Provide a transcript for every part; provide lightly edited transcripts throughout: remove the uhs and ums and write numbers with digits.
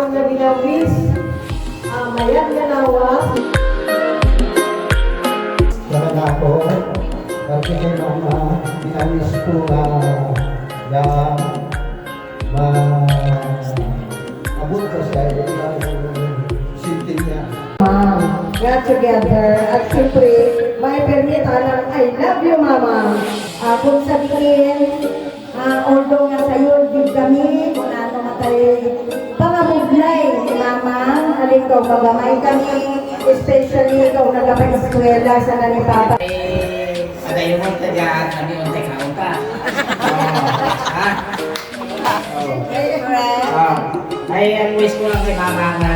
ang nabinawis, mayat na nawa. Talaga ako, kasi kay mama, inamis ko na abot ko siya, sinting niya. Got together at siyempre, may permit alam, I love you, Mama. Kung sabihin, although nga sa'yo, di kami, kung ano matay, pangabuglay, Mama, alin ko, magamay kami, especially ikaw nagapag-eskwela sa nani Papa. Padayon mo ito dyan, kami unti kaon ka. Ay, ang wish ko lang kay mama na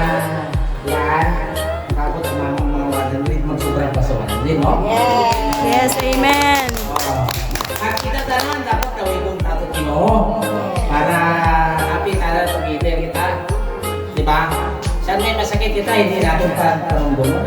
yan, takot ang mamang mga wadan rin, magsobrang pasawanan din, no? Yes, amen. At kita tanan, dapat gawin kong tato Ginoo para happy na tumigil kita. Diba? Saan may masakit kita, hindi natin pa tarong gulo.